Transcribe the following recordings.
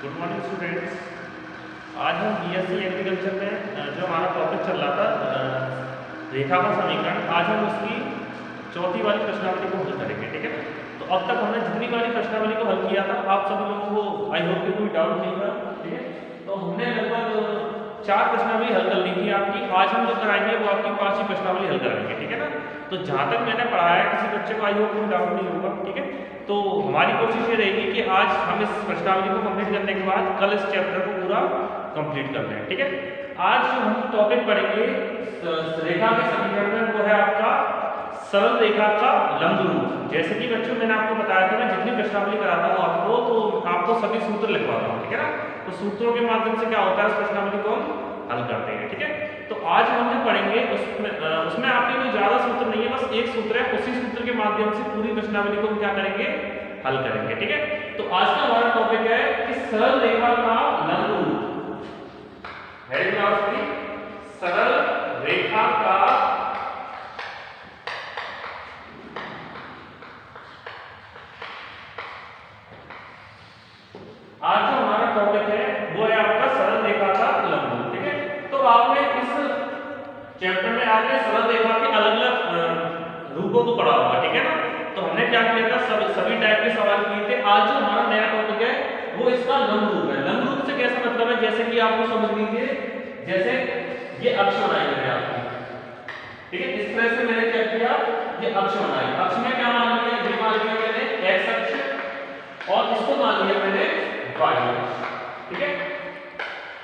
Good morning students. आज हम BSc agriculture में जो हमारा टॉपिक चल रहा था रेखा का समीकरण, आज हम उसकी चौथी वाली प्रश्नावली को हल करेंगे। ठीक है, तो अब तक हमने जितनी वाली प्रश्नावली को हल किया था आप सभी लोगों को आई होप कि कोई डाउट नहीं था। ठीक है, तो हमने लगभग 4 प्रश्नावली हल कर ली थी आपकी। आज हम जो कराएंगे वो आपकी 5वीं प्रश्नावली हल कराएंगे। ठीक है ना, तो जहाँ तक मैंने पढ़ाया किसी बच्चे को आई होप कोई डाउट नहीं होगा। ठीक है, तो हमारी कोशिश ये रहेगी कि आज हम इस प्रश्नावली को कंप्लीट करने के बाद कल इस चैप्टर को पूरा कंप्लीट कर लें। ठीक है, आज जो हम टॉपिक पढ़ेंगे रेखा के समीकरण में वो है आपका सरल रेखा का लंब रूप। जैसे कि बच्चों मैंने आपको बताया था, मैं जितनी प्रश्नावली कराता हूँ आपको तो आपको सभी सूत्र लिखवाता हूँ। ठीक है ना, तो सूत्रों के माध्यम से क्या होता है, इस प्रश्नावली को हम हल करते हैं। ठीक है, तो आज हम जो पढ़ेंगे उसमें आपके कोई ज्यादा सूत्र नहीं है, बस एक सूत्र है, उसी सूत्र के माध्यम से पूरी प्रश्नावली को हम क्या करेंगे, हल करेंगे। ठीक है, तो आज का हमारा टॉपिक है कि सरल रेखा का लंब रूप। सरल रेखा का आज जो हमारा टॉपिक है वो है आपका सरल रेखा का लंब रूप। ठीक है, तो आपने इस चैप्टर में आपने सरल रेखा के अलग-अलग रूपों को पढ़ा होगा। ठीक है ना, तो हमने क्या किया था, सभी टाइप के सवाल किए थे। आज जो हमारा नया टॉपिक है वो इसका लंब रूप है। लंब रूप से कैसा मतलब है, जैसे कि आपको समझ लीजिए, जैसे ये अक्ष बनाई मैंने आपकी। ठीक है, इस तरह से मैंने क्या किया, ये अक्ष बनाई। अक्ष में क्या मान लिया, ये मान लिया मैंने एक्स अक्ष और इसको मान लिया मैंने वाई अक्ष। ठीक है,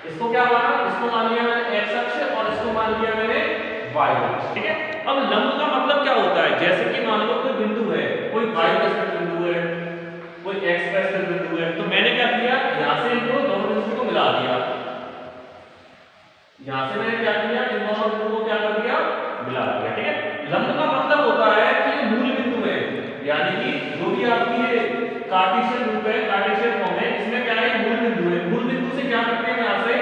इसको क्या माना, इसको मान लिया मैंने एक्स अक्ष और इसको मान लिया मैंने वाई अक्ष। ठीक है, अब लंब का मतलब क्या होता है, जैसे कि मान लो कोई बिंदु है, कोई वाई पर स्थित बिंदु है, कोई एक्स पर स्थित बिंदु है, तो मैंने क्या किया, यहां से इनको दोनों बिंदुओं को मिला दिया। यहां से मैंने क्या किया, इन दोनों बिंदुओं को क्या कर दिया, मिला दिया। ठीक है, लंब का मतलब होता है कि ये मूल बिंदु है, यानी कि जो भी आपकी कार्टेशियन रूप है, कार्टेशियन फॉर्म है, इसमें क्या है, मूल बिंदु है। मूल बिंदु से क्या करते हैं, यहां से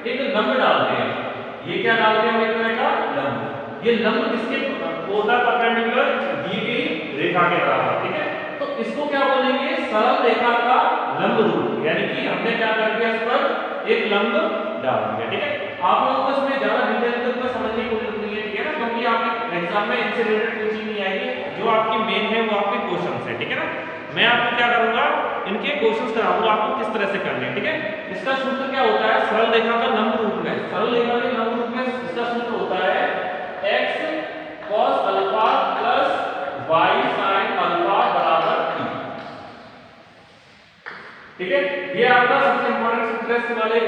एक लंब डालते हैं। ये क्या डालते हैं, एक तरह का लंब। ये लंब किसके होता है, परपेंडिकुलर दी गई रेखा के बराबर। ठीक है, तो इसको क्या बोलेंगे, सरल रेखा का लंब रूप, यानी कि हमने क्या कर दिया, इस पर एक लंब डाल दिया। ठीक है, आप लोगों को इसमें ज्यादा डिटेल तक समझने की जरूरत नहीं है। ठीक है ना, क्योंकि आपके एग्जाम में इनसे रिलेटेड कोई चीज नहीं आएगी, जो आपकी मेन है वो आपके क्वेश्चंस है। ठीक है ना, मैं आपको क्या करूंगा, इनके क्वेश्चंस कराऊंगा आपको किस तरह से करने हैं। ठीक है, इसका सूत्र क्या होता है, सरल रेखा का लंब रूप में, सरल रेखा के लंब रूप में इसका सूत्र होता है x cos alpha plus y sin alpha बराबर t। ठीक है, ये आपका सबसे इंपॉर्टेंट सूत्र है इस वाले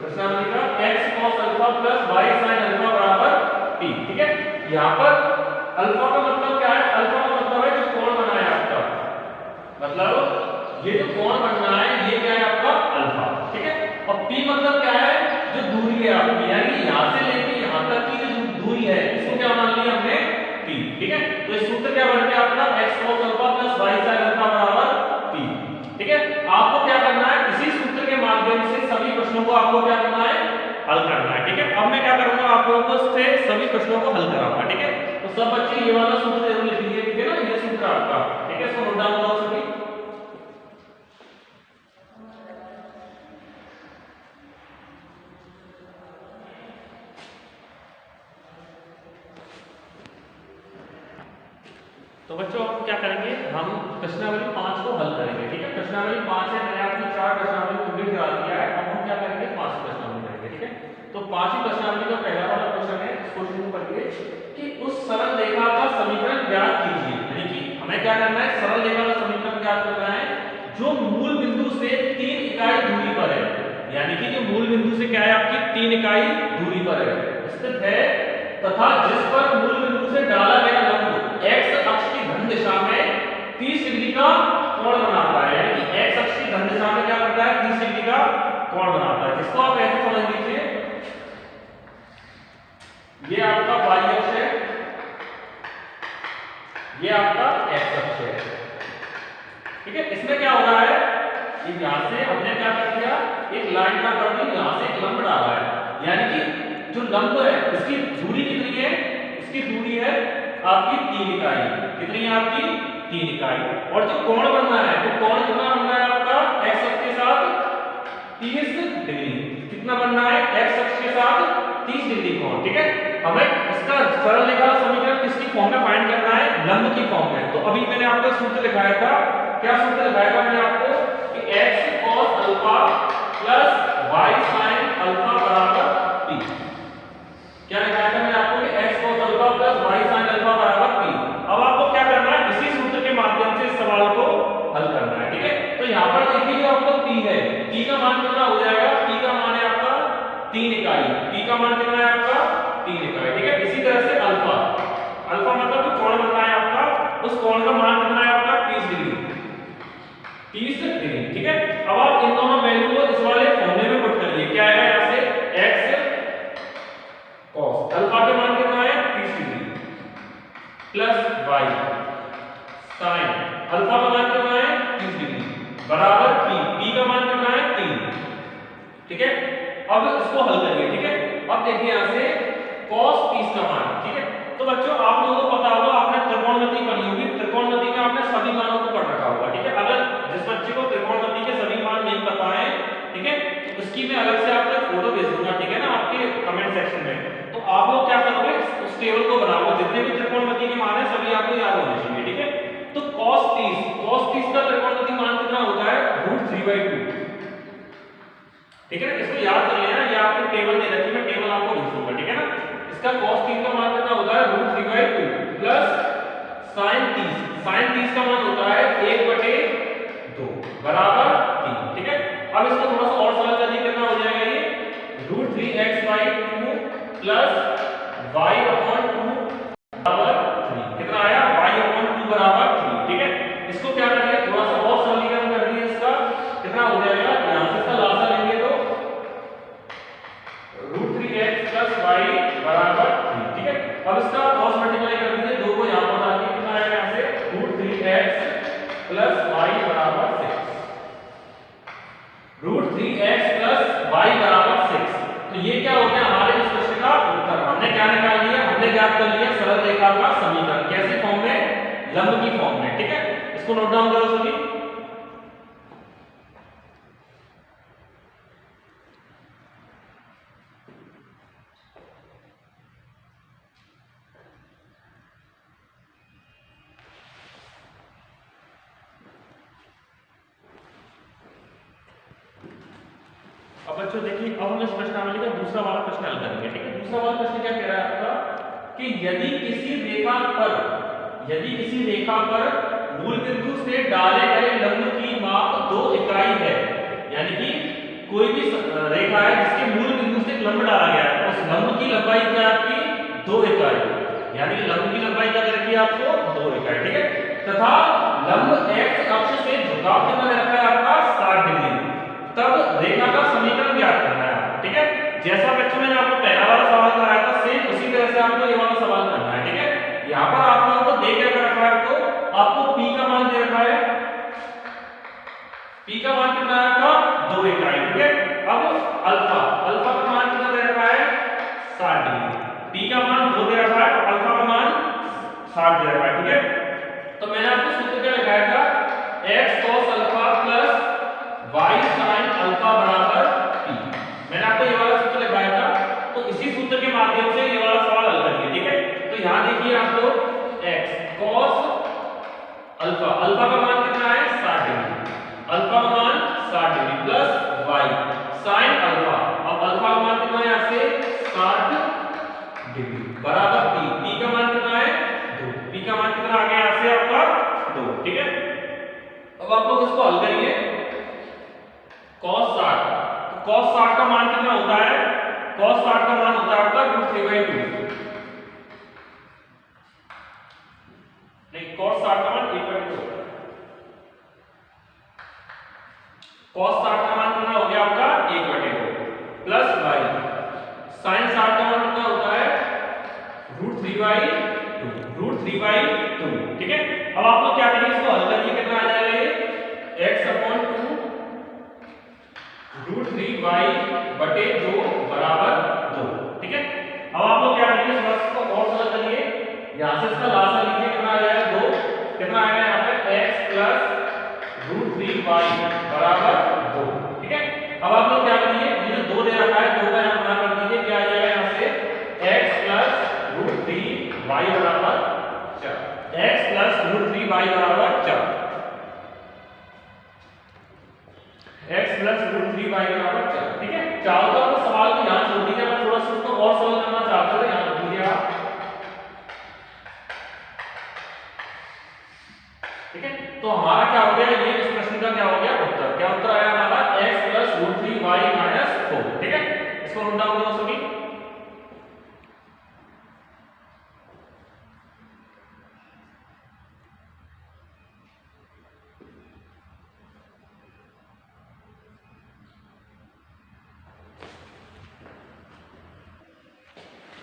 प्रश्नावली का, x cos alpha plus y sin alpha बराबर t। ठीक है, यहां पर अल्फा का मतलब क्या है, अल्फा का मतलब है जो कोण बना है आपका, मतलब ये जो कोण बनना है ये क्या है आपका अल्फा। ठीक है, और p मतलब क्या है, जो दूरी है आपकी, यानी यहां से लेके यहां तक की जो दूरी है इसको क्या मान लिया हमने, p। ठीक है, तो इस सूत्र क्या बन गया आपका, x cos alpha plus y sin alpha बराबर p। ठीक है, आपको क्या करना है, इसी सूत्र के माध्यम से सभी प्रश्नों को आपको क्या करना है, हल करना है। ठीक है, अब मैं क्या करूंगा, आप लोगों को से सभी प्रश्नों को हल कराऊंगा। ठीक है, तो सब बच्चे ये वाला सूत्र जरूर लिख लीजिए। ठीक है ना, ये सूत्र आपका, ठीक है, इसको नोट डाउन करो सभी। तो बच्चों हम क्या करेंगे, हम प्रश्नावली 5 को हल करेंगे। ठीक है, प्रश्नावली 5 है, मैंने आपकी 4 प्रश्नावली कंप्लीट करा दिया है, अब हम क्या करेंगे, 5 प्रश्नावली करेंगे। ठीक है, तो 5वीं प्रश्नावली का पहला वाला क्वेश्चन है, इस क्वेश्चन को पढ़िए कि उस सरल रेखा का समीकरण ज्ञात कीजिए। यानी कि हमें क्या करना है, सरल रेखा का समीकरण ज्ञात करना है जो मूल बिंदु से 3 इकाई दूरी पर है, यानी कि जो मूल बिंदु से क्या है आपकी 3 इकाई दूरी पर है स्थित है, तथा जिस पर मूल बिंदु से डाला गया लंब x अक्ष की धन दिशा में 30 डिग्री का कोण बनाता है। यानी कि x अक्ष की धन दिशा में क्या करता है, 30 डिग्री का कोण बनाता है, जिसको आप ऐसे समझ लीजिए, ये आपका y अक्ष है, ये आपका x अक्ष है। ठीक है, इसमें क्या हो रहा है, यहां से हमने क्या कर दिया, एक लाइन का कर दी, यहां से एक लंब डाला है, यानी कि जो लंब है इसकी दूरी कितनी है, इसकी दूरी है आपकी 3 इकाई। कितनी है आपकी, 3 इकाई। और जो कोण बनना है, तो कोण कितना बनना है आपका, x अक्ष के साथ 30 डिग्री कोण, ठीक है। हमें इसका सरल रेखा का समीकरण किसकी फॉर्म में फाइंड करना है, लंब की फॉर्म में। तो अभी मैंने आपको सूत्र दिखाया था, क्या सूत्र दिखाया था मैंने आपको कि x cos alpha plus y sin alpha बराबर p। क्या दिखाया था मैंने आपको कि x cos alpha plus y sin alpha बराबर p। अब आपको क्या करना है, इसी सूत्र के माध्यम से इस सवाल को हल करना है, ठीक है। तो यहाँ पर देखिए जो आपको p है, p का मान कितना हो जाएगा, p का मान है आपका 3 इकाई, p का मान कितना है आपका 3 इकाई, ठीक है। इसी तरह से अल्फा, अल्फा मतलब जो कोण बनना है आपका, उस कोण का मान कितना है आपका 30 डिग्री, 30 डिग्री, ठीक है। अब आप इन दोनों वैल्यू को इस वाले फॉर्मूले में पुट करिए, क्या आएगा यहाँ से x cos अल्फा के मान कितना है 30 degree plus y sin alpha का मान कितना है 30 डिग्री बराबर p का मान कितना है 3, ठीक है। अब इसको हल करिए, ठीक है। अब देखिए यहाँ से cos 30 का मान, ठीक है। तो बच्चों आप लोगों को पता होगा, आपने त्रिकोणमिति पढ़ी होगी, त्रिकोणमिति में आपने सभी मानों को पढ़ रखा होगा, ठीक है। अगर जिस बच्चे को त्रिकोणमिति के सभी मान नहीं पता है, ठीक है, तो उसकी मैं अलग से आपको फोटो भेज दूंगा, ठीक है ना, आपके कमेंट सेक्शन में। तो आप लोग क्या करोगे, उस टेबल को बनाओगे, जितने भी त्रिकोणमिति के मान है सभी आपको याद होने चाहिए, ठीक है। तो cos 30 का त्रिकोणमिति मान कितना होता है √3/2, ठीक है ना। इसको याद कर लेना, ये आपको टेबल दे रखी है, मैं टेबल आपको भेज दूंगा, ठीक है ना। इसका cos 30 का मान कितना होता है √3/2 प्लस sin 30 का मान होता है 1/2 बराबर 3, ठीक है। अब इसको थोड़ा सा और सरल करिए, कितना हो जाएगा ये √3x/2 प्लस y/2 बराबर 3, कितना आया y/2 बराबर 3, ठीक है। इसको क्या करेंगे, थोड़ा सा और सरलीकरण कर दिए, इसका कितना हो जाएगा, यहां से इसका लासा लेंगे तो √3x प्लस y बराबर 3, ठीक है। अब इसका क्रॉस मल्टीप्लाई कर दीजिए, दो को यहां पर आके कितना आएगा, यहां से √3x प्लस y बराबर 6, √3x प्लस y बराबर 6। तो ये क्या हो गया, हमारे इस प्रश्न का उत्तर। हमने क्या निकाल लिया, हमने ज्ञात कर लिया सरल रेखा का समीकरण, कैसे फॉर्म में, लंब की फॉर्म में, ठीक है। इसको नोट डाउन करो सभी। अब बच्चों देखिए, अब हम इस प्रश्नावली का दूसरा वाला प्रश्न हल करेंगे, ठीक है। दूसरा वाला प्रश्न क्या कह रहा है आपका कि यदि किसी रेखा पर मूल बिंदु से डाले गए लंब की माप 2 इकाई है, यानी कि कोई भी रेखा है जिसके मूल बिंदु से एक लंब डाला गया है, उस लंब की लंबाई क्या है आपकी 2 इकाई, यानी लंब की लंबाई क्या कर रखी है आपको 2 इकाई, ठीक है। तथा लंब x अक्ष से झुकाव कितना दे रखा है आपका 60 डिग्री, तब रेखा का समीकरण ज्ञात करना है, ठीक है। जैसा बच्चों मैंने आपको पहला वाला सवाल कराया था, सेम उसी तरह से आपको ये वाला सवाल करना है, ठीक है। यहाँ पर आप लोगों को दे क्या रखा है, आपको p का मान दे रखा है, p का मान कितना है आपका 2 इकाई, ठीक है। अब अल्फा का मान कितना दे रखा है 60 डिग्री, p का मान 2 दे रखा है, अल्फा का मान 60 दे रखा है, ठीक है। तो मैंने आपको सूत्र क्या लगाया था, x cos alpha plus y sin alpha बराबर p। मैंने आपको ये वाला सूत्र लगाया था, तो इसी सूत्र के माध्यम से ये वाला सवाल हल करिए, ठीक है। तो यहां देखिए आप लोग x cos अल्फा का मान कितना है 60 डिग्री, अल्फा का मान 60 degree plus y sin alpha, अब अल्फा का मान कितना है यहां से 60 डिग्री बराबर p का मान कितना है 2, p का मान कितना आ गया यहां से आपका 2, ठीक है। अब आप लोग इसको हल करिए, cos 60, तो cos 60 का मान कितना होता है, cos 60 का मान होता है आपका √3/2, नहीं cos 60 का मान 1/2 होता है, cos 60 का मान कितना हो गया आपका 1/2 प्लस y sin 60 का मान कितना होता है √3/2, ठीक है। अब आप लोग क्या करिए, इसको हल करिए, कितना आ जाएगा ये x/2 √3y/2 बराबर 2, ठीक है। अब आप लोग क्या करिए, इस बात को और सरल करिए, यहां से इसका लासा लीजिए, कितना आ जाएगा 2, कितना आएगा यहां पे x प्लस √3y बराबर 2, ठीक है। अब आप लोग क्या करिए, ये जो 2 दे रखा है 2 का यहां बना कर दीजिए, क्या आ जाएगा यहां से y बराबर 4, x प्लस रूट 3y बराबर 4। ठीक है, चारों का तो सवाल को यहाँ छोड़ दीजिए। अगर थोड़ा सा उसको और सॉल्व करना चाहते हो यहाँ लिख दीजिए आप। ठीक है, तो हमारा क्या हो गया, ये इस प्रश्न का क्या हो गया उत्तर, क्या उत्तर आया हमारा x plus root 3y minus 4। ठीक है, इसको नोट डाउन करो सभी।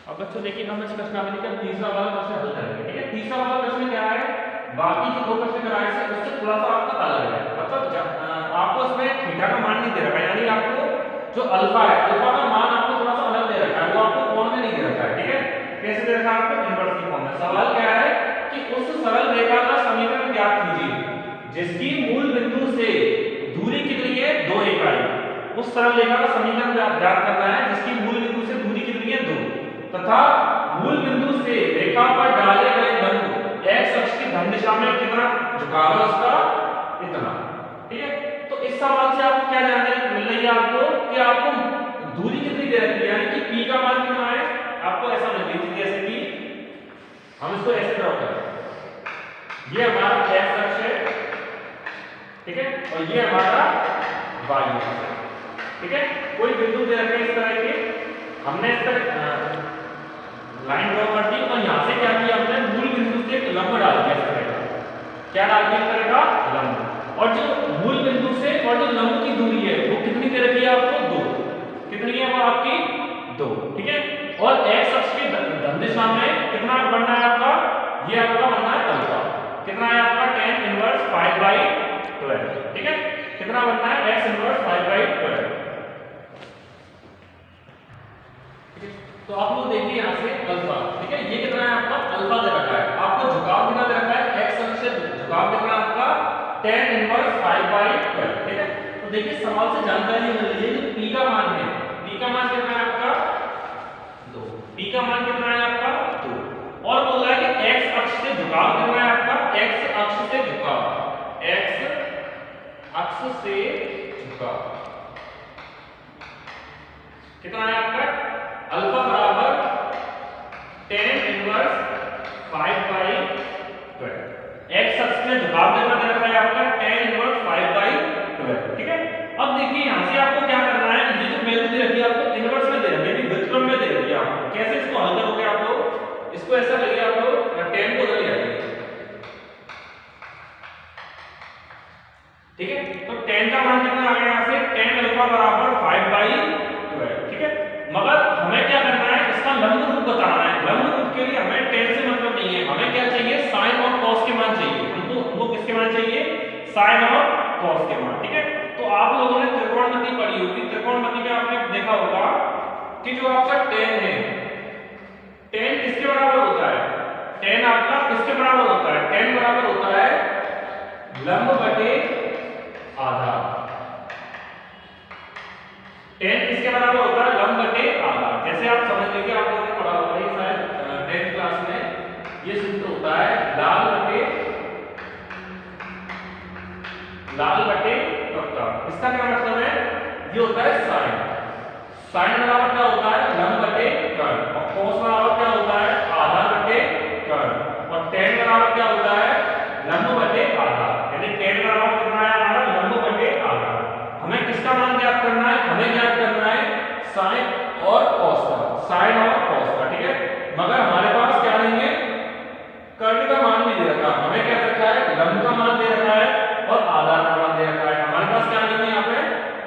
अब बच्चों देखिए, हम इस प्रश्नावली का तीसरा वाला प्रश्न हल करेंगे। ठीक है, तीसरा वाला प्रश्न क्या है, बाकी जो दो प्रश्न कराए थे उससे थोड़ा सा आपका अलग है। मतलब आपको इसमें थीटा का मान नहीं दे रखा है, यानी आपको जो अल्फा है, अल्फा का मान आपको थोड़ा सा अलग दे रखा है, वो आपको कोण में नहीं दे रखा है। ठीक है, कैसे दे रखा है आपको, इनवर्स की फॉर्म में। सवाल क्या है कि उस सरल रेखा का समीकरण ज्ञात कीजिए जिसकी मूल बिंदु से दूरी कितनी है, 2 इकाई। उस सरल रेखा का समीकरण ज्ञात करना है जिसकी मूल बिंदु से दूरी कितनी है, 2, तथा मूल बिंदु से रेखा पर डाले गए लंब x अक्ष की धन दिशा में कितना झुकाव है उसका, इतना। ठीक है, तो इस सवाल से आपको क्या जानकारी मिल रही है आपको कि आपको दूरी कितनी दे रखी है, यानी कि p का मान कितना है आपको ऐसा मिल रही है। जैसे कि हम इसको ऐसे ड्रॉ करें, ये हमारा x अक्ष है, ठीक है, और ये हमारा y अक्ष है। ठीक है, कोई बिंदु दे रखे इस तरह के, हमने इस तरह लाइन ड्रॉ कर दी और यहां से क्या किया हमने, मूल बिंदु से एक लंब डाल दिया इस तरह का। क्या डाल दिया, इस तरह का लंब। और जो मूल बिंदु से और जो लंब की दूरी है वो कितनी दे रखी है आपको, 2। कितनी है वो आपकी, 2। ठीक है, और x अक्ष के धन दिशा में कितना बनना है आपका, ये आपका बनना है अल्फा। कितना है आपका, tan इनवर्स 5/12। ठीक है, कितना बनना है, x इनवर्स 5/12। तो आप लोग देखिए यहाँ से अल्फा। ठीक है, ये कितना है आपका, अल्फा दे रखा है। आपको झुकाव कितना दे रखा है, x अक्ष से झुकाव कितना आपका, tan इनवर्स 5/12। ठीक है, तो देखिए सवाल से जानकारी मिल रही है कि p का मान है, p का मान कितना है आपका, 2। p का मान कितना है आपका, 2। और बोल रहा है कि x अक्ष से झुकाव कितना है आपका, x अक्ष से झुकाव, x अक्ष से झुकाव कितना है आपका, अल्फा बराबर tan इनवर्स 5/12। x अक्ष में झुकाव कितना दे रखा है आपका, tan इनवर्स 5/12। ठीक है, अब देखिए यहां से आपको क्या करना है, ये जो वैल्यू दे रखी है आपको इनवर्स में दे रखी है, व्युत्क्रम में दे रखी है आपको। कैसे इसको हल करोगे आप लोग, इसको ऐसा करिए आप लोग, tan को उधर ले आइए। ठीक है, तो tan का मान कितना आ गया यहां से, tan अल्फा बराबर 5/12। ठीक है, मगर हमें क्या करना है, इसका लंब रूप बताना है। लंब रूप के लिए हमें tan से मतलब नहीं है, हमें क्या चाहिए, sin और cos के मान चाहिए। हमको किसके मान चाहिए, sin और cos के मान। ठीक है, तो आप लोगों ने त्रिकोणमिति पढ़ी होगी, त्रिकोणमिति में आपने देखा होगा कि जो आपका tan है, tan किसके बराबर होता है, tan आपका किसके बराबर होता है, tan बराबर होता है लंब बटे आधार। tan किसके बराबर होता है, लंब बटे आधार। जैसे आप समझ लीजिए, आप लोगों ने पढ़ा होगा ये शायद 10th क्लास में, ये सूत्र होता है लाल बटे वक्ता। इसका क्या मतलब है, ये होता है साइन। साइन बराबर क्या होता है, लंब बटे कर्ण। और cos बराबर क्या होता है, आधार बटे कर्ण। और tan बराबर क्या होता है, लंब बटे आधार। यानी tan बराबर कितना है हमारा, लंब बटे आधार। हमें किसका मान ज्ञात करना है, हमें ज्ञात करना है साइन और cos का, साइन और cos का। ठीक है, मगर हमारे पास क्या नहीं है, कर्ण का मान नहीं दे रखा, हमें क्या रखा है, लंब का मान दे रखा है और आधार का मान दे रखा है। हमारे पास क्या नहीं है, यहाँ पे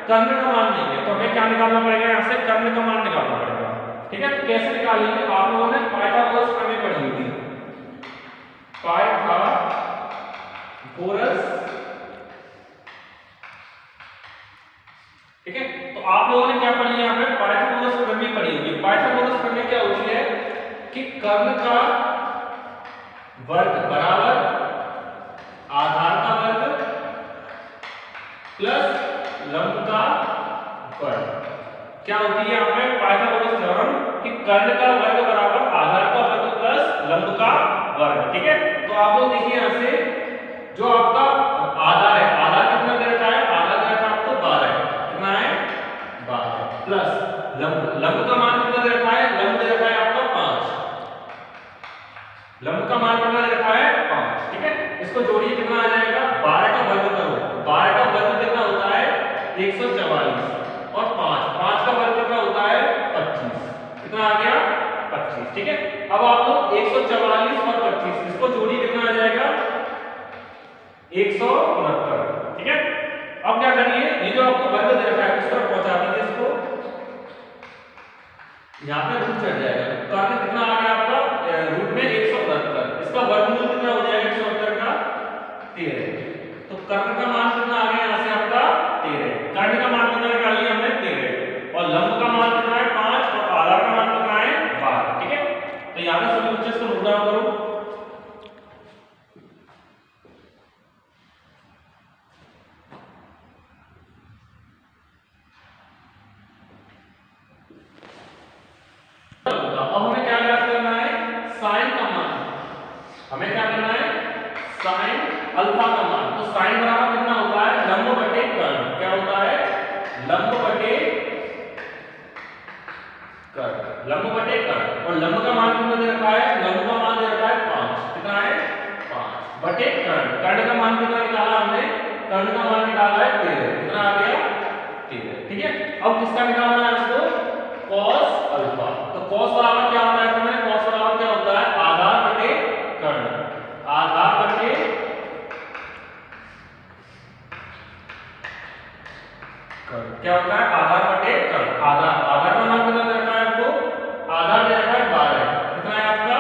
कर्ण का मान नहीं है, तो हमें क्या निकालना पड़ेगा, यहाँ से कर्ण का मान निकालना पड़ेगा। ठीक है, तो कैसे निकालेंगे, आप लोगों ने पाइथागोरस प्रमेय पढ़ी होगी, पाइथागोरस। ठीक है, तो आप लोगों ने क्या पढ़ी है, यहाँ पे पाइथागोरस प्रमेय पढ़ी होगी। पाइथागोरस प्रमेय क्या होती है कि कर्ण का वर्ग बराबर आधार का वर्ग प्लस लंब का वर्ग। क्या होती है यहाँ पे पाइथागोरस थ्योरम कि कर्ण का वर्ग बराबर आधार का वर्ग प्लस लंब का वर्ग। ठीक है, तो आप लोग देखिए यहाँ से जो आपका आधार है, आधार कितना दे रखा है, आधार दे रखा है आपको 12, कितना है 12, प्लस लंब का मान कितना दे रखा है, लंब दे रखा है आपका 5, लंब का मान कितना दे रखा है 5, ठीक है। इसको जोड़िए कितना आ जाएगा, 12 का वर्ग करो, 12 का वर्ग कितना होता है 144, और 5 का वर्ग कितना होता है 25, कितना आ गया 25, ठीक है। अब आप लोग 144 और 25 इसको जोड़िए कितना आ जाएगा 169, ठीक है। अब क्या करिए, ये जो आपको वर्ग दे रखा है उस तरफ पहुंचा दीजिए इसको, यहाँ पे रूट चढ़ जाएगा, तो आपने कितना आ गया आपका रूट में 169, इसका वर्गमूल कितना हो जाएगा 169 का 13, तो कर्ण का मान कितना आ गया यहाँ से आपका 13, कर्ण का मान कितना निकाल लिया हमने 13, और लंब का मान कितना है 5, और आधार का मान कितना है 12, ठीक है। तो यहाँ पे सभी बच्चे इसको नोट डाउन करो। अब हमें क्या ज्ञात करना है, साइन का मान, हमें क्या करना है साइन अल्फा का मान, तो साइन बराबर कितना होता है लंब बटे कर्ण, क्या होता है लंब बटे कर्ण, लंब बटे कर्ण, और लंब का मान कितना दे रखा है, लंब का मान दे रखा है 5, कितना है 5 बटे कर्ण, कर्ण का मान कितना निकाला हमने, कर्ण का मान निकाला है 13, कितना आ गया 13, ठीक है। अब किसका निकालना है इसको, cos अल्फा, तो cos बराबर क्या होता है, इसमें cos बराबर क्या होता है आधार बटे कर्ण, आधार बटे कर्ण, क्या होता है आधार बटे कर्ण, आधार का मान कितना दे रखा है आपको, आधार दे रखा है 12, कितना है आपका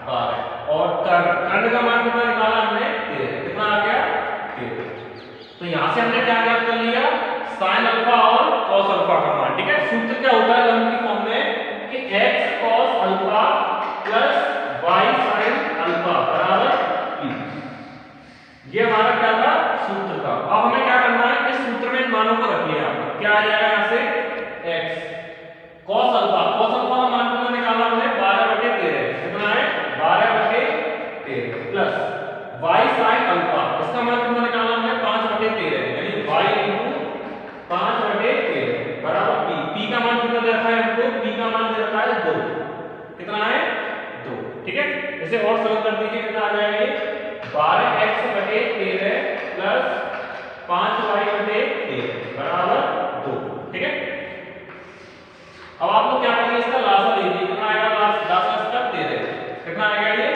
12, और कर्ण का मान कितना निकाला हमने 13, कितना आ गया 13, तो यहां से हमने क्या ज्ञात कर लिया sin अल्फा और cos अल्फा का मान, ठीक है। सूत्र क्या होता है लंब की फॉर्म में कि x cos alpha plus y sin alpha बराबर p, ये हमारा क्या था सूत्र था। अब हमें क्या करना है, इस सूत्र में इन मानों को रख लिया, क्या आ जाएगा यहां से x cos अल्फा का मान कितना निकाला हमने 12/13, कितना है 12/13, प्लस y sin अल्फा, इसका मान कितना निकाला हमने 5/13, यानी y * 5/13 बराबर p, p का मान कितना दे रखा है हमको, p का मान दे रखा है 2, कितना है 2, ठीक है। इसे और सरल कर दीजिए, कितना आ जाएगा 12x/13 प्लस 5y/13 बराबर 2, ठीक है। अब आप लोग क्या करेंगे, इसका लासा लीजिए, कितना आएगा लासा इसका 13, कितना आएगा ये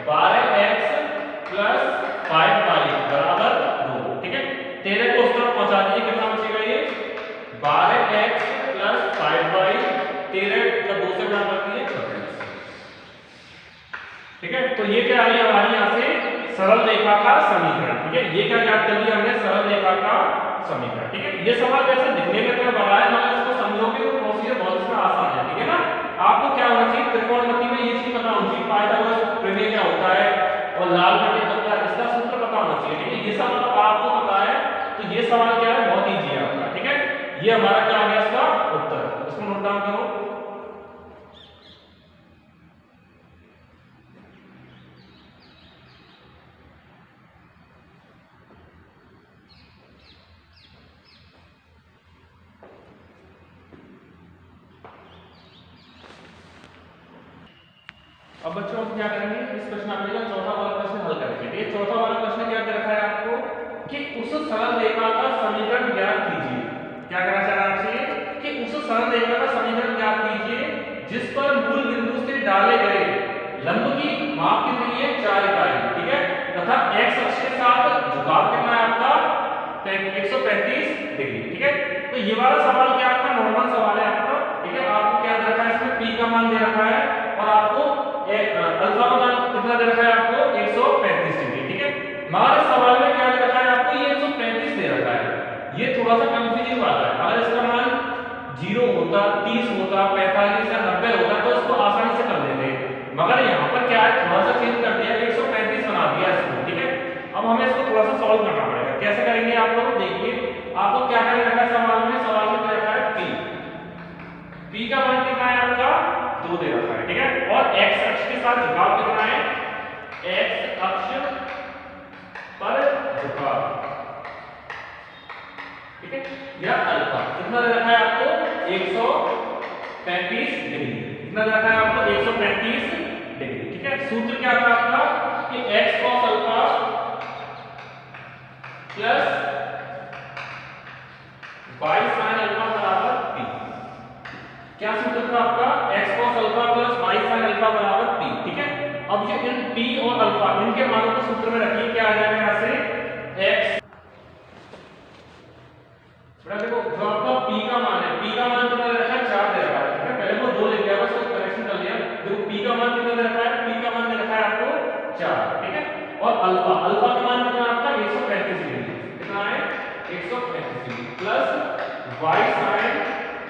12x प्लस 5y बराबर 2, ठीक है। 13 को उस तरफ पहुंचा दीजिए, कितना बचेगा ये 12x प्लस 5y, 13 का 2 से गुणा कर दीजिए 36, ठीक है। तो ये क्या आ रही है हमारी यहाँ से सरल रेखा का समीकरण, ठीक है। ये क्या ज्ञात कर लिया हमने सरल रेखा का समीकरण, ठीक है। ये सवाल वैसे दिखने में तो बड़ा है, मगर इसको समझोगे तो प्रोसीजर बहुत इसका आसान है, ठीक है ना। आपको क्या होना चाहिए, त्रिकोणमिति में ये चीज पता होनी चाहिए, पाइथागोरस प्रमेय क्या होता है और लाल बटे होता है, इसका सूत्र पता होना चाहिए, ठीक है। ये सब मतलब आपको पता है, तो ये सवाल क्या है बहुत इजी है आपका, ठीक है। ये हमारा क्या आ गया इसका उत्तर, इसको नोट डाउन करो। अब बच्चों हम क्या करेंगे, इस प्रश्न का चौथा वाला प्रश्न हल करेंगे। ये चौथा वाला प्रश्न क्या दे रखा है आपको कि उस सरल रेखा का समीकरण ज्ञात कीजिए, क्या करना चाह रहा है आपसे कि उस सरल रेखा का समीकरण ज्ञात कीजिए जिस पर मूल बिंदु से डाले गए लंब की माप कितनी है 4 इकाई, ठीक है, तथा x अक्ष के साथ झुकाव कितना है आपका 135 डिग्री, ठीक है। तो ये वाला सवाल क्या आपका नॉर्मल सवाल है आपका, ठीक है। आपको क्या दे रखा है, इसमें p का मान दे रखा है और आपको अल्फा का मान कितना दे रखा है आपको 135 डिग्री, ठीक है। मगर इस सवाल में क्या दे रखा है आपको, ये 135 दे रखा है, ये थोड़ा सा कंफ्यूजिंग वाला है। अगर इसका मान 0 होता, 30 होता, 45 या 90 होता तो इसको आसानी से कर देते, मगर यहाँ पर क्या है थोड़ा सा चेंज कर दिया, 135 बना दिया इसको, ठीक है। अब हमें इसको थोड़ा सा सॉल्व करना पड़ेगा, कैसे करेंगे आप लोग देखिए। आपको क्या क्या रखा है सवाल में क्या रखा है p का मान कितना है आपका 2 दे रखा है, ठीक है। और x अक्ष के साथ झुकाव कितना है, x अक्ष पर है, या अल्फा कितना दे रखा है आपको 135 डिग्री, कितना दे रखा है आपको 135 डिग्री। ठीक है, सूत्र क्या था आपका कि x cos alpha plus y sin alpha बराबर p। क्या सूत्र था आपका x cos alpha plus y sin alpha बराबर p। ठीक है, अब ये इन p और अल्फा इनके मानों को सूत्र में रखिए, क्या आ जाएगा यहां से x। बेटा देखो जो आपका p का मान है, p का मान कितना दे रखा है 4 दे रखा है। ठीक है, पहले वो 2 लिख दिया, बस वो करेक्शन कर लिया। देखो p का मान कितना दे रखा है, p का मान दे रखा है आपको 4। ठीक है, और अल्फा अल्फा का मान कितना आपका 135 डिग्री, कितना है 135 degree plus y sin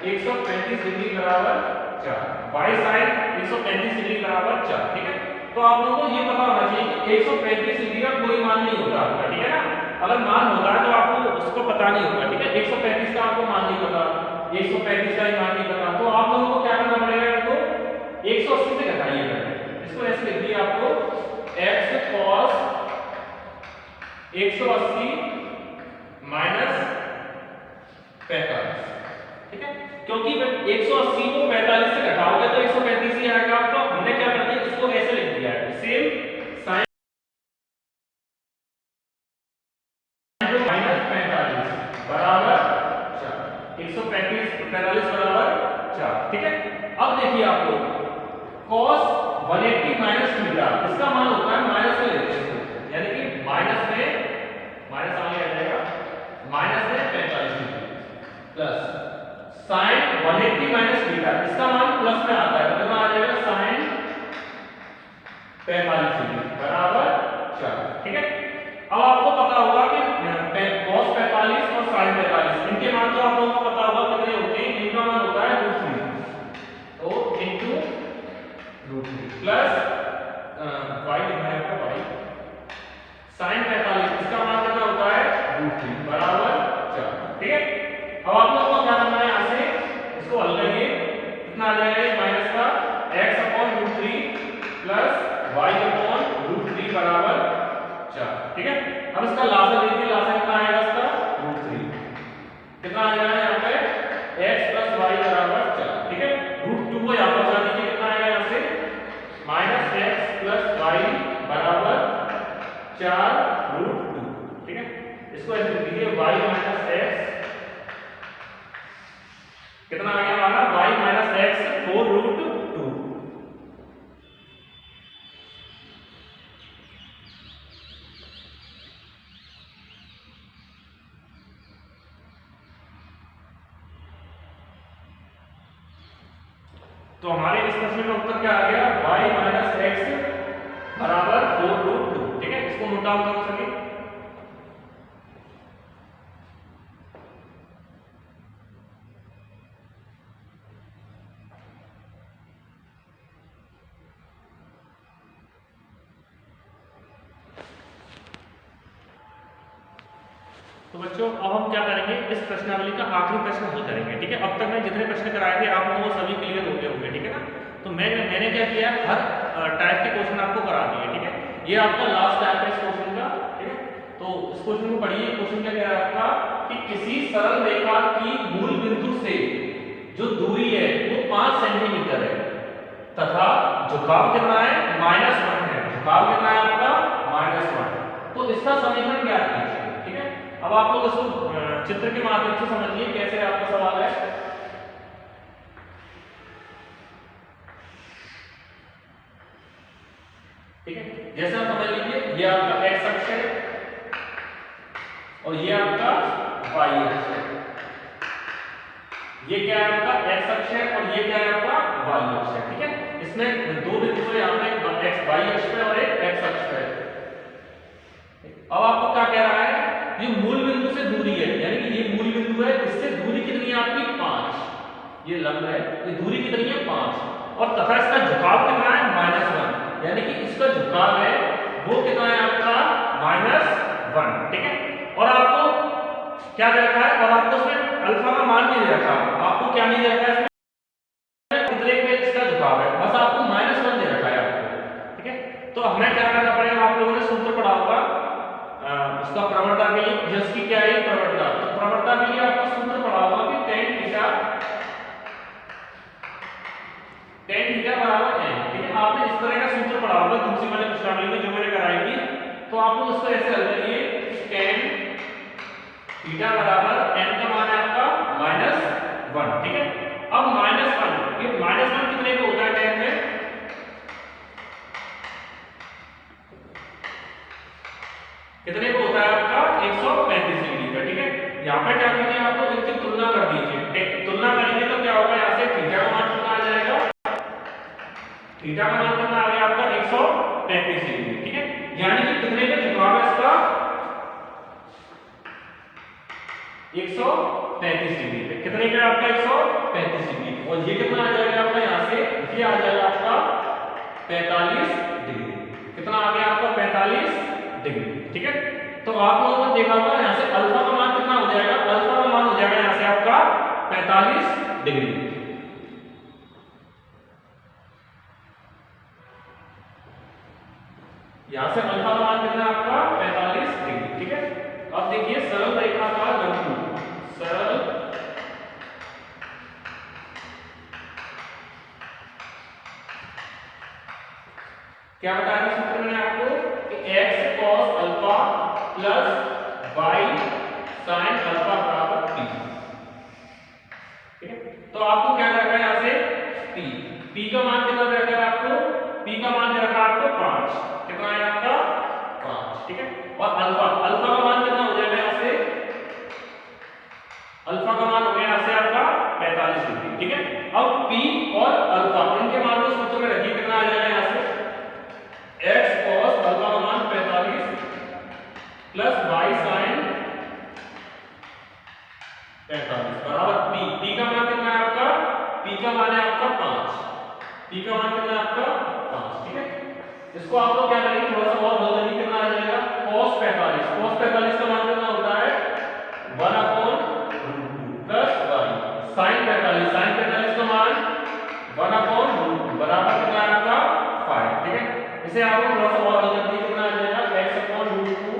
135 degree बराबर 4, y sin 135 डिग्री बराबर 4। ठीक है, तो आप लोगों को ये पता होना चाहिए कि 135 डिग्री का कोई मान नहीं होता आपका। ठीक है ना, अगर मान होता है तो आपको उसको पता नहीं होगा। ठीक है, 135 का आपको मान नहीं पता, 135 का ही मान नहीं पता, तो आप लोगों को क्या करना पड़ेगा, इनको 180 से घटाइएगा। इसको ऐसे लिख दिया आपको x cos 180 माइनस 45। ठीक है, क्योंकि 180 को 45 से घटाओगे तो 135 ही आएगा आपको। हमने क्या कर दिया, इसको ऐसे लिख दिया है सेम साइन माइनस 45 बराबर 4, 135 45 बराबर 4। ठीक है, अब देखिए आप लोग cos 180 माइनस थीटा, इसका मान होता है माइनस में लेते हैं, यानी कि माइनस में माइनस आगे आ जाएगा, माइनस में 45 degree plus sin 180 minus theta, इसका मान प्लस में आता है, कितना आ जाएगा sin 45 डिग्री बराबर 4। ठीक है, अब आपको पता होगा कि cos 45 और sin 45 इनके मान तो आप लोगों को पता होगा कितने होते हैं, इनका मान होता है √3, तो इनटू √3 प्लस y लिखना है आपका y sin 45 इसका मान कितना होता है √3 बराबर 4। ठीक है, अब आप लोगों को क्या करना है, यहां से इसको हल करिए, कितना आ जाएगा माइनस का x upon √3 plus y upon √3 बराबर 4। ठीक है, अब इसका लासा देखिए, लासा कितना आएगा इसका √3, कितना आ जाएगा यहां पे x प्लस y बराबर 4। ठीक है, √2 को यहां पर ला दीजिए, कितना आएगा यहां से माइनस x प्लस y बराबर 4 √2। ठीक है, इसको ऐसे लिख दीजिए y माइनस x, कितना आ गया हमारा y माइनस x 4 √2। तो हमारे इस प्रश्न का उत्तर क्या आ गया, y माइनस x बराबर 4 √2। ठीक है, इसको नोट डाउन करो सभी। तो बच्चों अब हम क्या करेंगे, इस प्रश्नावली का आखिरी प्रश्न हल करेंगे। ठीक है, अब तक मैं जितने प्रश्न कराए थे आप लोगों को सभी क्लियर हो गए होंगे। ठीक है ना, तो मैंने क्या किया, हर टाइप के क्वेश्चन आपको करा दिए। ठीक है, ये आपका लास्ट टाइप है इस क्वेश्चन का। ठीक है, तो इस क्वेश्चन को पढ़िए। क्वेश्चन क्या कह रहा था कि किसी सरल रेखा की मूल बिंदु से जो दूरी है वो 5 सेंटीमीटर है तथा झुकाव कितना है -1 है, झुकाव कितना है आपका -1, तो इसका समीकरण ज्ञात कीजिए। ठीक है, अब आप लोग इसको चित्र के माध्यम से समझिए कैसे आपका सवाल है। ठीक है, जैसे आप समझ लीजिए, ये आपका x अक्ष है और ये आपका y अक्ष है। ये क्या है आपका x अक्ष है और ये क्या है आपका y अक्ष है। ठीक है, इसमें दो बिंदु है, यहाँ पे x y अक्ष पे और एक x अक्ष पे। अब आपको क्या कह रहा है, ये मूल बिंदु से दूरी है, यानी कि ये मूल बिंदु है, इससे दूरी कितनी है आपकी 5, ये लंब है, ये दूरी कितनी है 5, और तथा इसका झुकाव कितना है -1, यानी कि इसका झुकाव है वो कितना है आपका -1। ठीक है, और आपको क्या दे रखा है, और आपको इसमें अल्फा का मान नहीं दे रखा, आपको क्या नहीं दे रखा है इसमें, कितने पे इसका झुकाव है, बस आपको -1 दे रखा है आपको। ठीक है, तो हमें क्या करना पड़ेगा, आप लोगों ने सूत्र पढ़ा होगा उसका प्रवणता के लिए, जिसकी क्या है प्रवणता, तो प्रवणता के लिए आपको थीटा का मान कितना आ गया आपका 135 डिग्री, ठीक है। यानी कि कितने पे झुकाव है इसका 135 डिग्री पे, कितने पे आपका 135 डिग्री, और ये कितना आ जाएगा आपका यहाँ से, ये आ जाएगा आपका 45 डिग्री, कितना आ गया आपका 45 डिग्री, ठीक है। तो आप लोगों ने देखा होगा यहाँ से अल्फा का मान कितना हो जाएगा, अल्फा का मान हो जाएगा यहाँ से आपका 45 डिग्री। यहाँ से अल्फा का मान कितना आपका 45 डिग्री, ठीक है। अब देखिए सरल रेखा का लंबू, सरल क्या बताया सूत्र मैंने आपको कि x cos alpha plus y sin alpha बराबर p, ठीक है। तो आपको क्या रखा है यहाँ से p का मान कितना रखा है आपको, p का मान रखा है आपको 5, कितना है आपका 5, ठीक है। और अल्फा का मान कितना हो जाएगा यहाँ से, अल्फा का मान हो गया यहाँ से आपका 45 डिग्री, ठीक है। अब p और अल्फा इनके मान को सूत्र में रखिए, कितना आ जाएगा यहाँ से x cos अल्फा का मान 45 प्लस y sin 45 बराबर p का मान कितना है आपका, p का मान है आपका 5, p का मान कितना है आपका 5, ठीक है। इसको आप लोग क्या करेंगे, थोड़ा सा और बदल देंगे, कितना आ जाएगा cos 45 का मान कितना होता है 1/√2 प्लस y sin 45 का मान 1/√2 बराबर कितना है आपका 5, ठीक है। इसे आप लोग थोड़ा सा और बदल देंगे, कितना आ जाएगा x/√2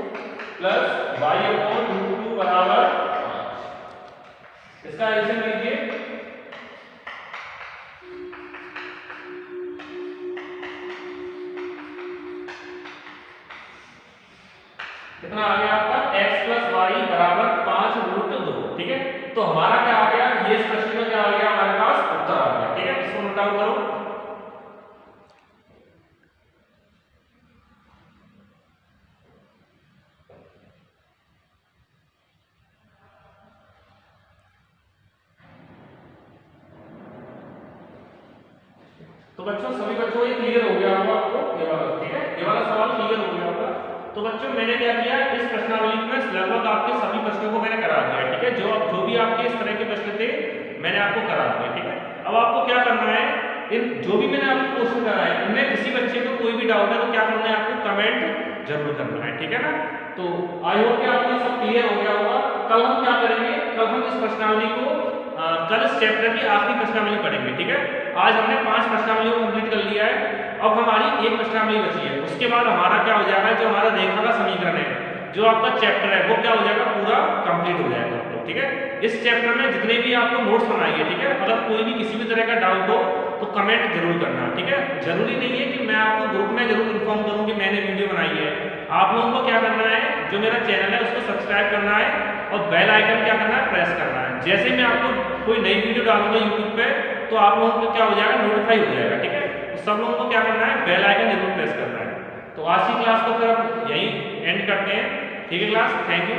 प्लस y/√2 बराबर 5। इसका एडिशन लीजिए, कितना आ गया आपका x प्लस वाई बराबर 5√2, ठीक है। तो हमारा क्या आ गया, ये इस प्रश्न में क्या आ गया, हमारे पास उत्तर आ गया, ठीक है। इसको नोट डाउन करो। तो बच्चों सभी बच्चों ये क्लियर हो गया होगा आपको, ये वाला, ठीक है, ये वाला सवाल क्लियर हो गया होगा। तो बच्चों मैंने क्या किया, इस प्रश्नावली में लगभग आपके सभी प्रश्नों को मैंने करा दिया, ठीक है। जो भी आपके इस तरह के प्रश्न थे मैंने आपको करा दिया, ठीक है। अब आपको क्या करना है, इन जो भी मैंने आपको क्वेश्चन कराया है इनमें किसी बच्चे को कोई भी डाउट है तो क्या करना है, आपको कमेंट जरूर करना है, ठीक है ना। तो आई होप कि आपको सब क्लियर हो गया होगा। कल हम क्या करेंगे, कल हम इस प्रश्नावली को कल इस चैप्टर की आखिरी प्रश्नावली पढ़ेंगे, ठीक है। आज हमने 5 प्रश्नावलियों को कंप्लीट कर लिया है, अब हमारी एक प्रश्नावली बची है। उसके बाद हमारा क्या हो जाएगा, जो हमारा रेखा का समीकरण है, जो आपका चैप्टर है वो क्या हो जाएगा, पूरा कंप्लीट हो जाएगा, ठीक है। इस चैप्टर में जितने भी आपको नोट्स बनाइए, ठीक है, अगर कोई भी किसी भी तरह का डाउट हो तो कमेंट जरूर करना, ठीक है। जरूरी नहीं है कि मैं आपको ग्रुप में जरूर इन्फॉर्म करूं कि मैंने वीडियो बनाई है। आप लोगों को क्या करना है, जो मेरा चैनल है उसको सब्सक्राइब करना है और बेल आइकन क्या करना है, प्रेस करना है। जैसे मैं आपको कोई नई वीडियो डालूंगा यूट्यूब पे तो आप लोगों को क्या हो जाएगा, नोटिफाई हो जाएगा, ठीक है। तो सब लोगों को क्या करना है, बेल आइकन जरूर प्रेस करना है। तो आज की क्लास को फिर हम यहीं एंड करते हैं, ठीक है क्लास, थैंक यू।